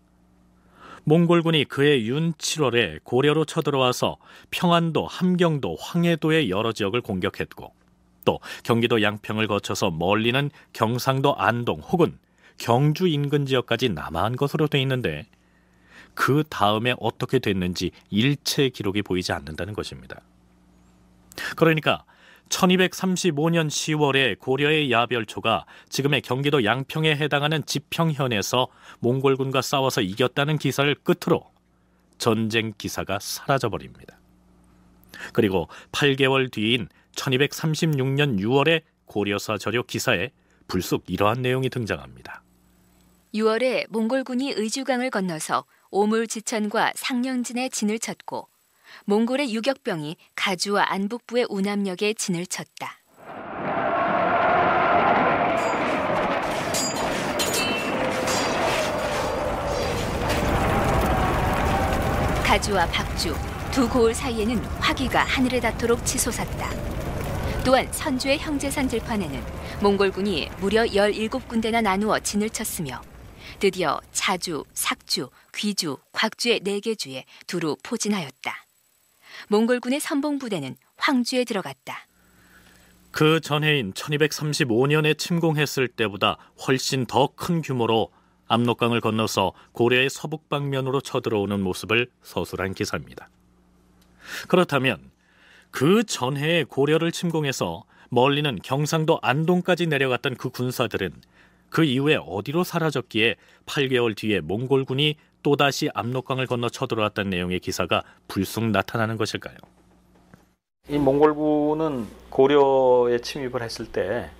몽골군이 그해 윤 7월에 고려로 쳐들어와서 평안도, 함경도, 황해도의 여러 지역을 공격했고, 또 경기도 양평을 거쳐서 멀리는 경상도 안동 혹은 경주 인근 지역까지 남하한 것으로 돼 있는데, 그 다음에 어떻게 됐는지 일체 기록이 보이지 않는다는 것입니다. 그러니까 1235년 10월에 고려의 야별초가 지금의 경기도 양평에 해당하는 지평현에서 몽골군과 싸워서 이겼다는 기사를 끝으로 전쟁 기사가 사라져버립니다. 그리고 8개월 뒤인 1236년 6월에 고려사 저료 기사에 불쑥 이러한 내용이 등장합니다. 6월에 몽골군이 의주강을 건너서 오물지천과 상령진에 진을 쳤고, 몽골의 유격병이 가주와 안북부의 우남역에 진을 쳤다. 가주와 박주 두 고을 사이에는 화기가 하늘에 닿도록 치솟았다. 또한 선주의 형제산 들판에는 몽골군이 무려 17군데나 나누어 진을 쳤으며, 드디어 자주, 삭주, 귀주, 곽주의 4개 주에 두루 포진하였다. 몽골군의 선봉부대는 황주에 들어갔다. 그 전해인 1235년에 침공했을 때보다 훨씬 더 큰 규모로 압록강을 건너서 고려의 서북 방면으로 쳐들어오는 모습을 서술한 기사입니다. 그렇다면 그 전해에 고려를 침공해서 멀리는 경상도 안동까지 내려갔던 그 군사들은 그 이후에 어디로 사라졌기에 8개월 뒤에 몽골군이 또다시 압록강을 건너 쳐들어왔다는 내용의 기사가 불쑥 나타나는 것일까요? 이 몽골군은 고려에 침입을 했을 때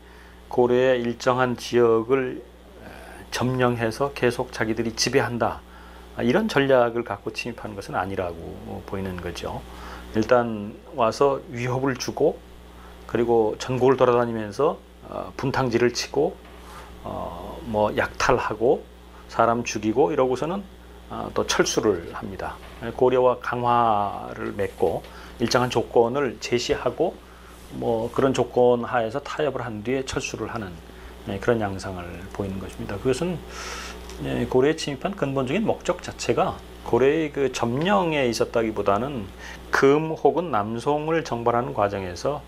고려의 일정한 지역을 점령해서 계속 자기들이 지배한다, 이런 전략을 갖고 침입하는 것은 아니라고 보이는 거죠. 일단 와서 위협을 주고, 그리고 전국을 돌아다니면서 분탕질을 치고 약탈하고 사람 죽이고 이러고서는 또 철수를 합니다. 고려와 강화를 맺고 일정한 조건을 제시하고 그런 조건 하에서 타협을 한 뒤에 철수를 하는 그런 양상을 보이는 것입니다. 그것은 고려에 침입한 근본적인 목적 자체가 고려의 그 점령에 있었다기보다는 금 혹은 남송을 정벌하는 과정에서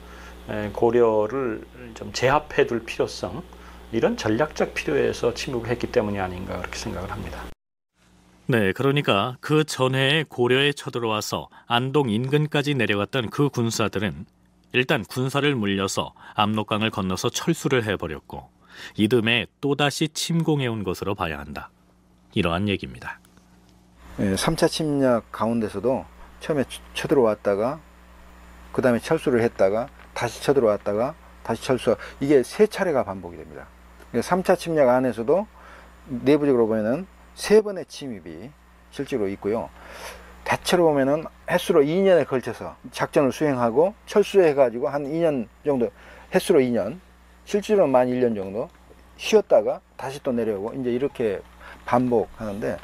고려를 좀 제압해 둘 필요성, 이런 전략적 필요에서 침입을 했기 때문이 아닌가 그렇게 생각을 합니다. 네, 그러니까 그 전해에 고려에 쳐들어와서 안동 인근까지 내려갔던 그 군사들은 일단 군사를 물려서 압록강을 건너서 철수를 해버렸고, 이듬해 또다시 침공해온 것으로 봐야 한다, 이러한 얘기입니다. 3차 침략 가운데서도 처음에 쳐들어왔다가 그 다음에 철수를 했다가 다시 쳐들어왔다가 다시 철수, 이게 3차례가 반복이 됩니다. 3차 침략 안에서도 내부적으로 보면은 3번의 침입이 실제로 있고요. 대체로 보면은 횟수로 2년에 걸쳐서 작전을 수행하고 철수해가지고 한 2년 정도, 횟수로 2년, 실제로는 만 1년 정도 쉬었다가 다시 또 내려오고, 이제 이렇게 반복하는데,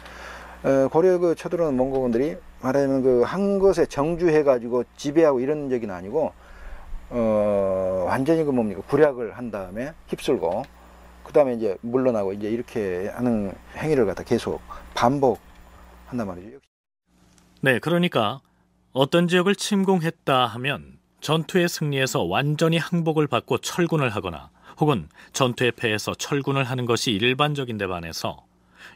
고려 그 쳐들어오는 몽골군들이 말하자면 그 한 것에 정주해가지고 지배하고 이런 적이 아니고, 완전히 그 뭡니까, 구략을 한 다음에 휩쓸고, 그 다음에 이제 물러나고, 이제 이렇게 하는 행위를 갖다 계속 반복한단 말이죠. 네, 그러니까 어떤 지역을 침공했다 하면 전투의 승리에서 완전히 항복을 받고 철군을 하거나, 혹은 전투에 패해서 철군을 하는 것이 일반적인데 반해서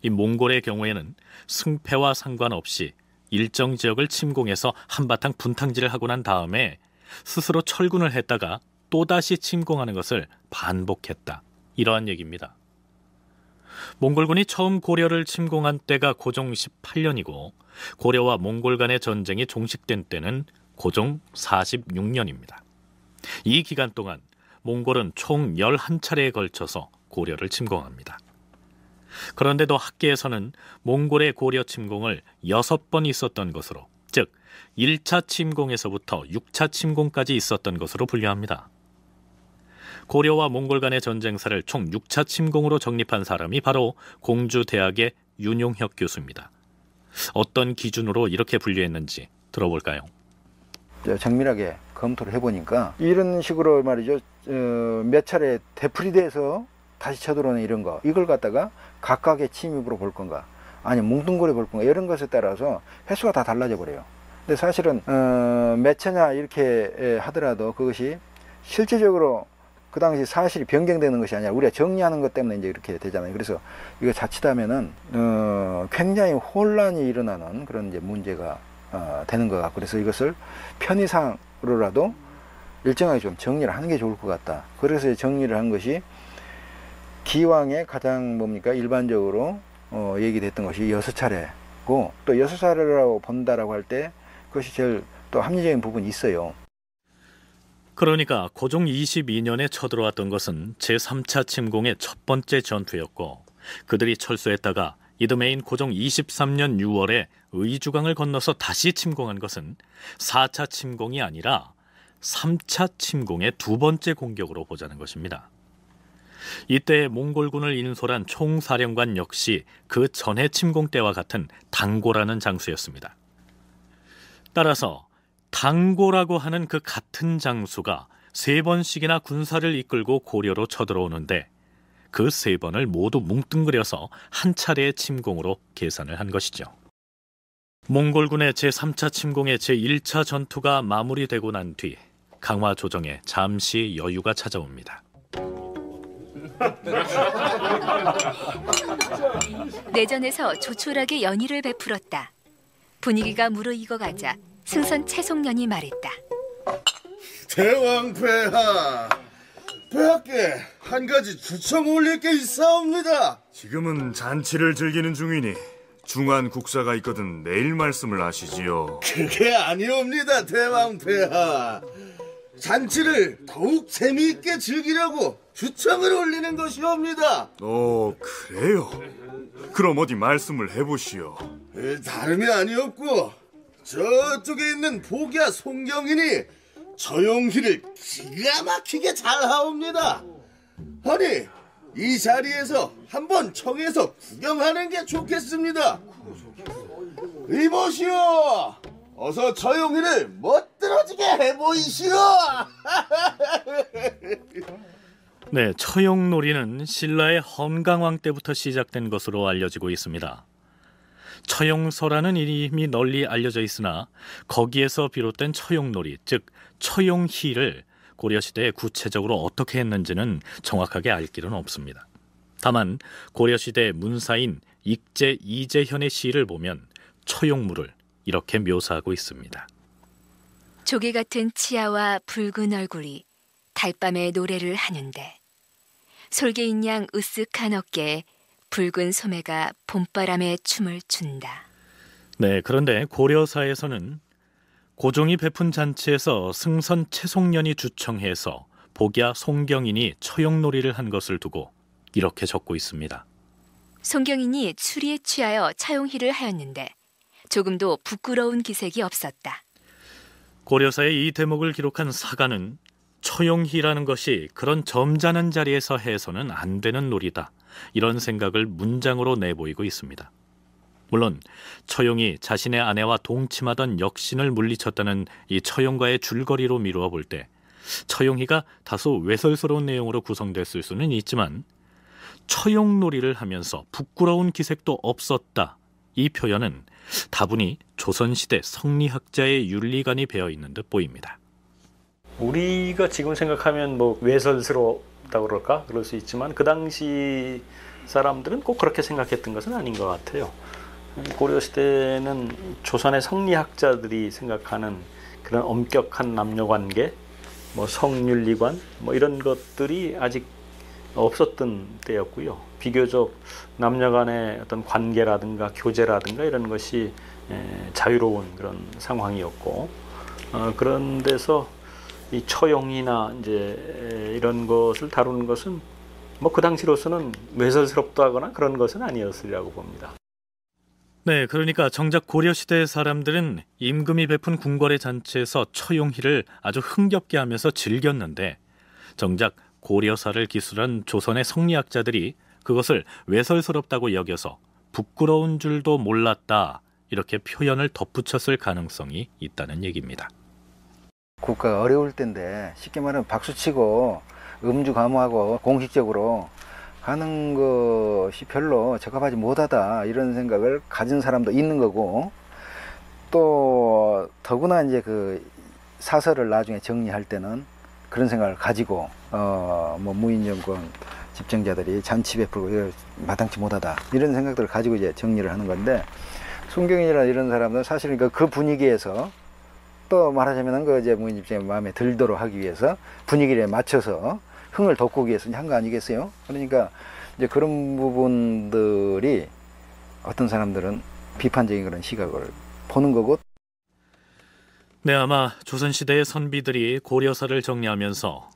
이 몽골의 경우에는 승패와 상관없이 일정 지역을 침공해서 한바탕 분탕질을 하고 난 다음에 스스로 철군을 했다가 또다시 침공하는 것을 반복했다, 이러한 얘기입니다. 몽골군이 처음 고려를 침공한 때가 고종 18년이고 고려와 몽골 간의 전쟁이 종식된 때는 고종 46년입니다. 이 기간 동안 몽골은 총 11차례에 걸쳐서 고려를 침공합니다. 그런데도 학계에서는 몽골의 고려 침공을 6번 있었던 것으로, 즉 1차 침공에서부터 6차 침공까지 있었던 것으로 분류합니다. 고려와 몽골 간의 전쟁사를 총 6차 침공으로 정립한 사람이 바로 공주대학의 윤용혁 교수입니다. 어떤 기준으로 이렇게 분류했는지 들어볼까요? 정밀하게 검토를 해보니까 이런 식으로 말이죠. 몇 차례 되풀이돼서 다시 쳐들어오는 이런 거, 이걸 갖다가 각각의 침입으로 볼 건가, 아니면 뭉뚱그려 볼 건가, 이런 것에 따라서 횟수가 다 달라져 버려요. 근데 사실은 몇 차냐 이렇게 하더라도 그것이 실제적으로 그 당시 사실이 변경되는 것이 아니라 우리가 정리하는 것 때문에 이제 이렇게 되잖아요. 그래서 이거 자칫하면은 굉장히 혼란이 일어나는 그런 이제 문제가 되는 것 같고, 그래서 이것을 편의상으로라도 일정하게 좀 정리를 하는 게 좋을 것 같다. 그래서 정리를 한 것이 기왕에 가장 뭡니까 일반적으로 얘기됐던 것이 6차례고, 또 6차례라고 본다라고 할 때 그것이 제일 또 합리적인 부분이 있어요. 그러니까 고종 22년에 쳐들어왔던 것은 제3차 침공의 첫 번째 전투였고, 그들이 철수했다가 이듬해인 고종 23년 6월에 의주강을 건너서 다시 침공한 것은 4차 침공이 아니라 3차 침공의 두 번째 공격으로 보자는 것입니다. 이때 몽골군을 인솔한 총사령관 역시 그 전의 침공 때와 같은 당고라는 장수였습니다. 따라서 당고라고 하는 그 같은 장수가 3번씩이나 군사를 이끌고 고려로 쳐들어오는데 그 3번을 모두 뭉뚱그려서 한 차례의 침공으로 계산을 한 것이죠. 몽골군의 제3차 침공의 제1차 전투가 마무리되고 난 뒤 강화 조정에 잠시 여유가 찾아옵니다. 내전에서 조촐하게 연희를 베풀었다. 분위기가 무르익어가자 승선 채송년이 말했다. 대왕 폐하, 폐하께 한 가지 추청 올릴 게 있사옵니다. 지금은 잔치를 즐기는 중이니 중한 국사가 있거든 내일 말씀을 하시지요. 그게 아니옵니다, 대왕 폐하. 잔치를 더욱 재미있게 즐기려고 추청을 올리는 것이옵니다. 그래요? 그럼 어디 말씀을 해보시오. 다름이 아니었고 저쪽에 있는 복야 송경인이 처용희를 기가 막히게 잘하옵니다. 아니, 이 자리에서 한번 청해서 구경하는 게 좋겠습니다. 이보시오, 어서 처용희를 멋들어지게 해보이시오. 네, 처용놀이는 신라의 헌강왕 때부터 시작된 것으로 알려지고 있습니다. 처용서라는 이름이 널리 알려져 있으나 거기에서 비롯된 처용놀이, 즉 처용희를 고려시대에 구체적으로 어떻게 했는지는 정확하게 알 길은 없습니다. 다만 고려시대 문사인 익제 이재현의 시를 보면 처용무를 이렇게 묘사하고 있습니다. 조개 같은 치아와 붉은 얼굴이 달밤에 노래를 하는데 솔개인 양 으쓱한 어깨에 붉은 소매가 봄바람에 춤을 춘다. 네, 그런데 고려사에서는 고종이 베푼 잔치에서 승선 채송년이 주청해서 복야 송경인이 처용놀이를 한 것을 두고 이렇게 적고 있습니다. 송경인이 추리에 취하여 처용희를 하였는데 조금도 부끄러운 기색이 없었다. 고려사의 이 대목을 기록한 사가는 처용희라는 것이 그런 점잖은 자리에서 해서는 안 되는 놀이다, 이런 생각을 문장으로 내보이고 있습니다. 물론 처용이 자신의 아내와 동침하던 역신을 물리쳤다는 이 처용과의 줄거리로 미루어 볼 때 처용희가 다소 외설스러운 내용으로 구성됐을 수는 있지만 처용놀이를 하면서 부끄러운 기색도 없었다, 이 표현은 다분히 조선시대 성리학자의 윤리관이 배어있는 듯 보입니다. 우리가 지금 생각하면 뭐 외설스럽다고 그럴까? 그럴 수 있지만 그 당시 사람들은 꼭 그렇게 생각했던 것은 아닌 것 같아요. 고려시대는 조선의 성리학자들이 생각하는 그런 엄격한 남녀관계, 뭐 성윤리관, 뭐 이런 것들이 아직 없었던 때였고요. 비교적 남녀 간의 어떤 관계라든가 교제라든가 이런 것이 자유로운 그런 상황이었고, 그런 데서 이 처용이나 이제 이런 것을 다루는 것은 뭐 그 당시로서는 외설스럽다거나 그런 것은 아니었으리라고 봅니다. 네, 그러니까 정작 고려시대 사람들은 임금이 베푼 궁궐의 잔치에서 처용희를 아주 흥겹게 하면서 즐겼는데 정작 고려사를 기술한 조선의 성리학자들이 그것을 외설스럽다고 여겨서 부끄러운 줄도 몰랐다, 이렇게 표현을 덧붙였을 가능성이 있다는 얘기입니다. 국가가 어려울 때인데 쉽게 말하면 박수치고 음주 감호하고 공식적으로 하는 것이 별로 적합하지 못하다, 이런 생각을 가진 사람도 있는 거고, 또 더구나 이제 그 사설을 나중에 정리할 때는 그런 생각을 가지고 뭐 무인정권 집정자들이 잔치 베풀고 이걸 마땅치 못하다, 이런 생각들을 가지고 이제 정리를 하는 건데, 송경인이나 이런 사람들은 사실은 그 분위기에서 또 말하자면 그 이제 무인 집정의 마음에 들도록 하기 위해서 분위기에 맞춰서 흥을 돋구기 위해서 한 거 아니겠어요? 그러니까 이제 그런 부분들이 어떤 사람들은 비판적인 그런 시각을 보는 거고. 네, 아마 조선시대의 선비들이 고려사를 정리하면서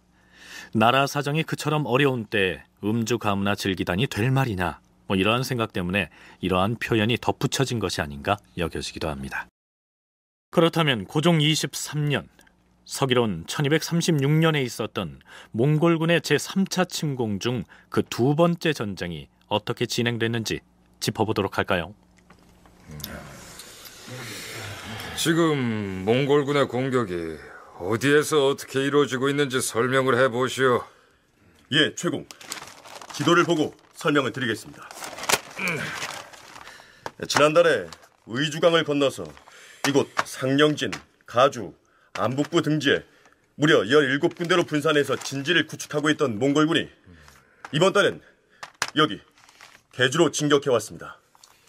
나라 사정이 그처럼 어려운 때 음주 가무나 즐기다니 될 말이냐, 뭐 이러한 생각 때문에 이러한 표현이 덧붙여진 것이 아닌가 여겨지기도 합니다. 그렇다면 고종 23년 서기론 1236년에 있었던 몽골군의 제3차 침공 중 그 두 번째 전쟁이 어떻게 진행됐는지 짚어보도록 할까요? 지금 몽골군의 공격이 어디에서 어떻게 이루어지고 있는지 설명을 해보시오. 예, 최공. 지도를 보고 설명을 드리겠습니다. 지난달에 의주강을 건너서 이곳 상령진, 가주, 안북부 등지에 무려 17군대로 분산해서 진지를 구축하고 있던 몽골군이 이번 달엔 여기 개주로 진격해왔습니다.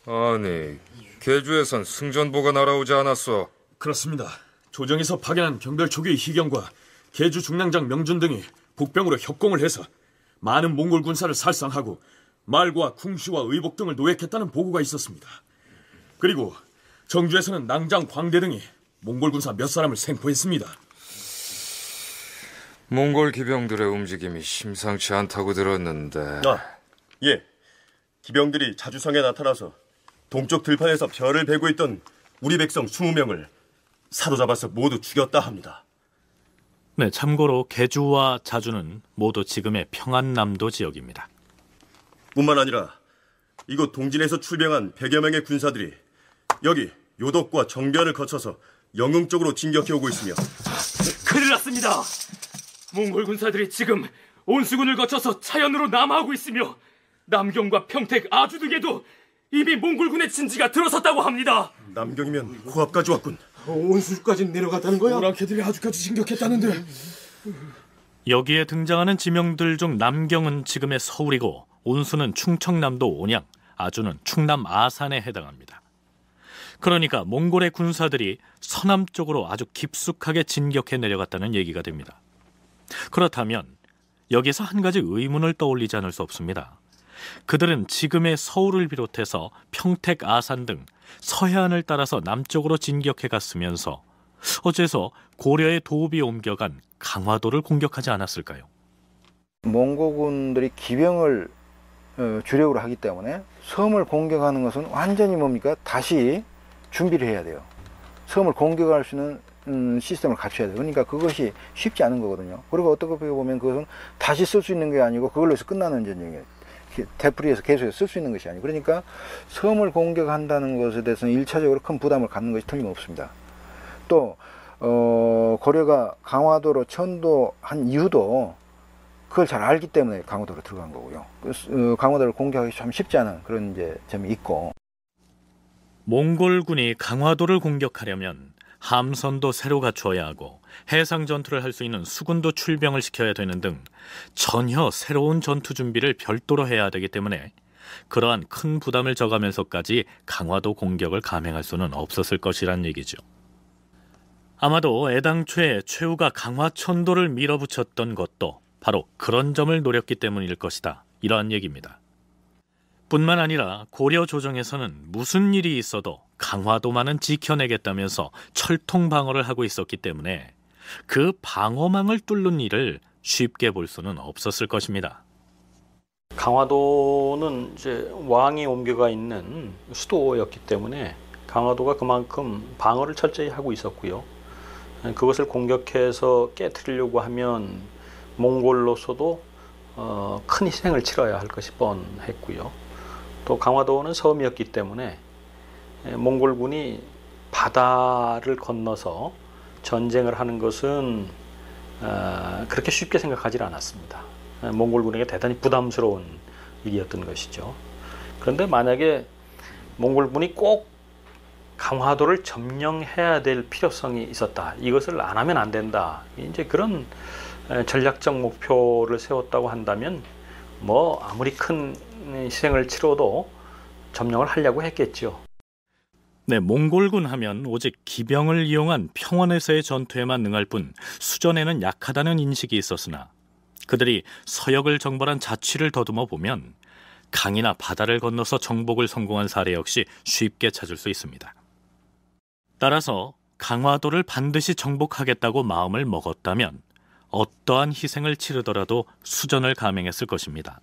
아니, 개주에선 승전보가 날아오지 않았어? 그렇습니다. 조정에서 파견한 경별초기의 희경과 개주 중랑장 명준 등이 북병으로 협공을 해서 많은 몽골 군사를 살상하고 말과 궁시와 의복 등을 노획했다는 보고가 있었습니다. 그리고 정주에서는 낭장 광대 등이 몽골 군사 몇 사람을 생포했습니다. 몽골 기병들의 움직임이 심상치 않다고 들었는데. 예. 기병들이 자주성에 나타나서 동쪽 들판에서 별을 베고 있던 우리 백성 20명을 사로잡아서 모두 죽였다 합니다. 네, 참고로 개주와 자주는 모두 지금의 평안남도 지역입니다. 뿐만 아니라 이곳 동진에서 출병한 100여 명의 군사들이 여기 요덕과 정변을 거쳐서 영흥 쪽으로 진격해오고 있으며. 큰일 났습니다. 몽골 군사들이 지금 온수군을 거쳐서 차연으로 남하하고 있으며 남경과 평택, 아주 등에도 이미 몽골군의 진지가 들어섰다고 합니다. 남경이면 코앞까지 왔군. 온수까지 내려갔다는 거야? 오랑캐들이 아주까지 진격했다는데. 여기에 등장하는 지명들 중 남경은 지금의 서울이고 온수는 충청남도 온양, 아주는 충남 아산에 해당합니다. 그러니까 몽골의 군사들이 서남 쪽으로 아주 깊숙하게 진격해 내려갔다는 얘기가 됩니다. 그렇다면 여기서 한 가지 의문을 떠올리지 않을 수 없습니다. 그들은 지금의 서울을 비롯해서 평택, 아산 등 서해안을 따라서 남쪽으로 진격해 갔으면서 어째서 고려의 도읍이 옮겨간 강화도를 공격하지 않았을까요? 몽고군들이 기병을 주력으로 하기 때문에 섬을 공격하는 것은 완전히 뭡니까? 다시 준비를 해야 돼요. 섬을 공격할 수 있는 시스템을 갖춰야 돼요. 그러니까 그것이 쉽지 않은 거거든요. 그리고 어떻게 보면 그것은 다시 쓸 수 있는 게 아니고 그걸로 해서 끝나는 전쟁이에요. 되풀이해서 계속해서 쓸 수 있는 것이 아니고. 그러니까 섬을 공격한다는 것에 대해서는 1차적으로 큰 부담을 갖는 것이 틀림없습니다. 또 고려가 강화도로 천도한 이유도 그걸 잘 알기 때문에 강화도로 들어간 거고요. 강화도를 공격하기 참 쉽지 않은 그런 이제 점이 있고. 몽골군이 강화도를 공격하려면 함선도 새로 갖추어야 하고 해상 전투를 할 수 있는 수군도 출병을 시켜야 되는 등 전혀 새로운 전투 준비를 별도로 해야 되기 때문에 그러한 큰 부담을 져가면서까지 강화도 공격을 감행할 수는 없었을 것이란 얘기죠. 아마도 애당초에 최후가 강화천도를 밀어붙였던 것도 바로 그런 점을 노렸기 때문일 것이다, 이러한 얘기입니다. 뿐만 아니라 고려 조정에서는 무슨 일이 있어도 강화도만은 지켜내겠다면서 철통 방어를 하고 있었기 때문에 그 방어망을 뚫는 일을 쉽게 볼 수는 없었을 것입니다. 강화도는 이제 왕이 옮겨가 있는 수도였기 때문에 강화도가 그만큼 방어를 철저히 하고 있었고요. 그것을 공격해서 깨트리려고 하면 몽골로서도 큰 희생을 치러야 할 것이 뻔했고요. 또 강화도는 섬이었기 때문에 몽골군이 바다를 건너서 전쟁을 하는 것은 그렇게 쉽게 생각하지 않았습니다. 몽골군에게 대단히 부담스러운 일이었던 것이죠. 그런데 만약에 몽골군이 꼭 강화도를 점령해야 될 필요성이 있었다. 이것을 안 하면 안 된다. 이제 그런 전략적 목표를 세웠다고 한다면 뭐 아무리 큰 희생을 치러도 점령을 하려고 했겠죠. 네, 몽골군 하면 오직 기병을 이용한 평원에서의 전투에만 능할 뿐 수전에는 약하다는 인식이 있었으나 그들이 서역을 정벌한 자취를 더듬어 보면 강이나 바다를 건너서 정복을 성공한 사례 역시 쉽게 찾을 수 있습니다. 따라서 강화도를 반드시 정복하겠다고 마음을 먹었다면 어떠한 희생을 치르더라도 수전을 감행했을 것입니다.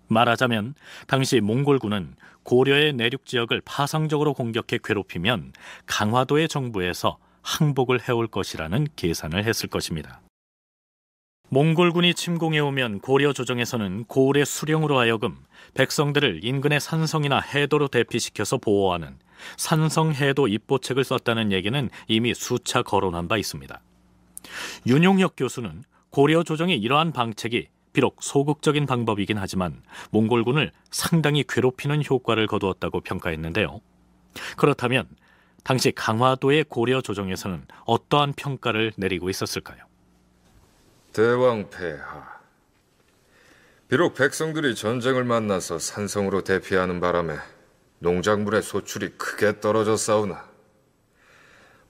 말하자면 당시 몽골군은 고려의 내륙 지역을 파상적으로 공격해 괴롭히면 강화도의 정부에서 항복을 해올 것이라는 계산을 했을 것입니다. 몽골군이 침공해오면 고려 조정에서는 고을의 수령으로 하여금 백성들을 인근의 산성이나 해도로 대피시켜서 보호하는 산성해도 입보책을 썼다는 얘기는 이미 수차 거론한 바 있습니다. 윤용혁 교수는 고려 조정의 이러한 방책이 비록 소극적인 방법이긴 하지만 몽골군을 상당히 괴롭히는 효과를 거두었다고 평가했는데요. 그렇다면 당시 강화도의 고려 조정에서는 어떠한 평가를 내리고 있었을까요? 대왕폐하. 비록 백성들이 전쟁을 만나서 산성으로 대피하는 바람에 농작물의 소출이 크게 떨어졌사오나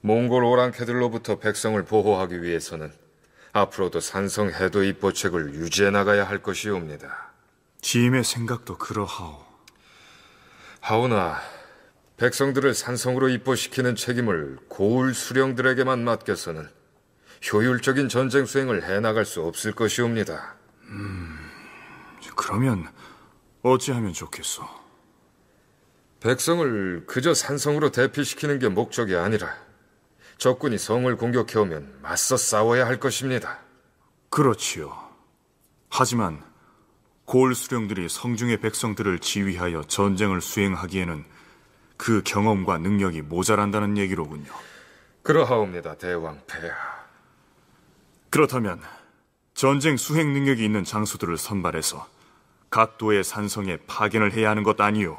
몽골 오랑캐들로부터 백성을 보호하기 위해서는 앞으로도 산성 해도 입보책을 유지해 나가야 할 것이옵니다. 지임의 생각도 그러하오. 하오나 백성들을 산성으로 입보시키는 책임을 고을 수령들에게만 맡겨서는 효율적인 전쟁 수행을 해나갈 수 없을 것이옵니다. 그러면 어찌하면 좋겠소? 백성을 그저 산성으로 대피시키는 게 목적이 아니라 적군이 성을 공격해오면 맞서 싸워야 할 것입니다. 그렇지요. 하지만 고을 수령들이 성중의 백성들을 지휘하여 전쟁을 수행하기에는 그 경험과 능력이 모자란다는 얘기로군요. 그러하옵니다, 대왕폐하. 그렇다면 전쟁 수행 능력이 있는 장수들을 선발해서 각 도의 산성에 파견을 해야 하는 것 아니요?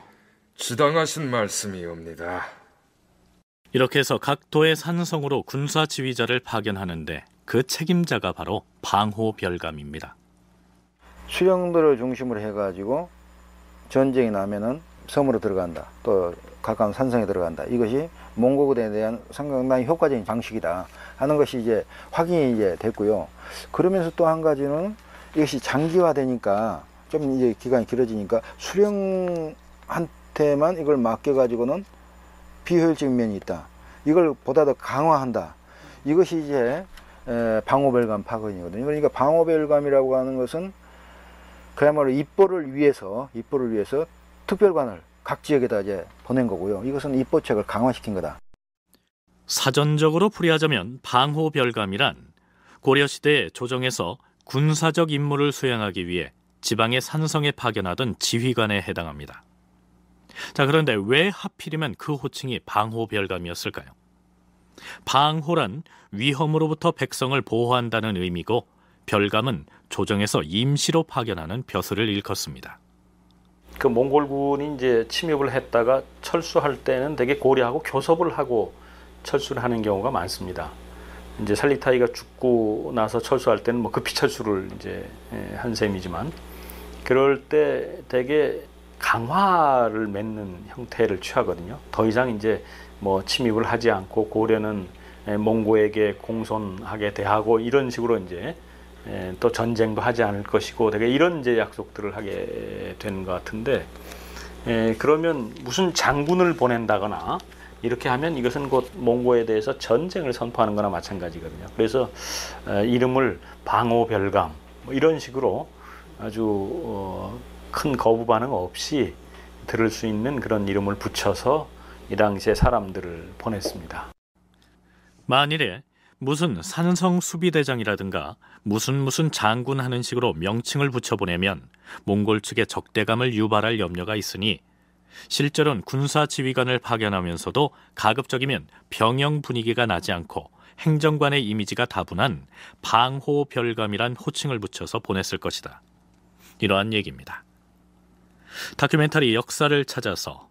지당하신 말씀이옵니다. 이렇게 해서 각 도의 산성으로 군사 지휘자를 파견하는데 그 책임자가 바로 방호별감입니다. 수령들을 중심으로 해가지고 전쟁이 나면은 섬으로 들어간다. 또 가까운 산성에 들어간다. 이것이 몽골군에 대한 상당히 효과적인 방식이다 하는 것이 이제 확인이 이제 됐고요. 그러면서 또 한 가지는 이것이 장기화되니까 좀 이제 기간이 길어지니까 수령한테만 이걸 맡겨가지고는 비효율적인 면이 있다. 이걸 보다 더 강화한다. 이것이 이제 방호별감 파견이거든요. 그러니까 방호별감이라고 하는 것은 그야말로 입보를 위해서 특별관을 각 지역에다 이제 보낸 거고요. 이것은 입보책을 강화시킨 거다. 사전적으로 풀이하자면 방호별감이란 고려시대 조정에서 군사적 임무를 수행하기 위해 지방의 산성에 파견하던 지휘관에 해당합니다. 자, 그런데 왜 하필이면 그 호칭이 방호별감이었을까요? 방호란 위험으로부터 백성을 보호한다는 의미고 별감은 조정에서 임시로 파견하는 벼슬을 일컫습니다. 그 몽골군이 이제 침입을 했다가 철수할 때는 되게 고려하고 교섭을 하고 철수를 하는 경우가 많습니다. 이제 살리타이가 죽고 나서 철수할 때는 뭐 급히 철수를 이제 한 셈이지만 그럴 때 되게 강화를 맺는 형태를 취하거든요. 더 이상 이제 뭐 침입을 하지 않고 고려는 몽고에게 공손하게 대하고 이런 식으로 이제 또 전쟁도 하지 않을 것이고 되게 이런 이제 약속들을 하게 되는 것 같은데 그러면 무슨 장군을 보낸다거나 이렇게 하면 이것은 곧 몽고에 대해서 전쟁을 선포하는 거나 마찬가지거든요. 그래서 이름을 방호별감 뭐 이런 식으로 아주 큰 거부 반응 없이 들을 수 있는 그런 이름을 붙여서 이 당시에 사람들을 보냈습니다. 만일에 무슨 산성 수비대장이라든가 무슨 장군 하는 식으로 명칭을 붙여보내면 몽골 측의 적대감을 유발할 염려가 있으니 실제로는 군사 지휘관을 파견하면서도 가급적이면 병영 분위기가 나지 않고 행정관의 이미지가 다분한 방호별감이란 호칭을 붙여서 보냈을 것이다. 이러한 얘기입니다. 다큐멘터리 역사를 찾아서